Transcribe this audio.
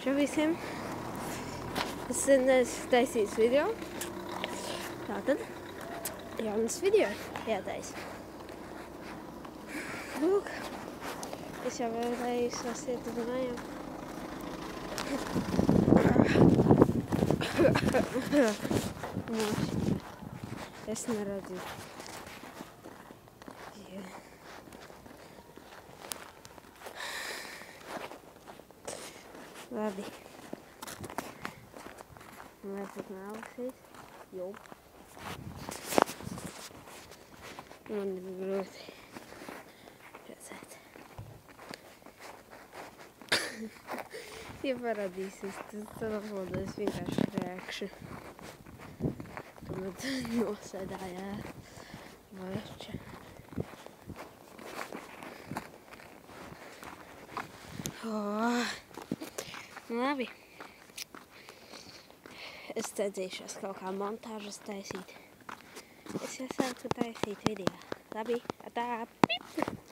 Čau visiem! Es neesmu taisījis video. Tātad jaunas video jātaisa. Lūk, es jau vēlējos iet uz mājām. Es neredzu. Labi. Varbūt nālasīs. Jo. Man ir grūti redzēt. Ja parādīsies tas telefonā, es vienkārši rēkšu. Tomēr nosēdājā vairča. Labi. Es censīšos kaut kā montāžas taisīt. Es jau sāku taisīt video. Labi, tā, pip!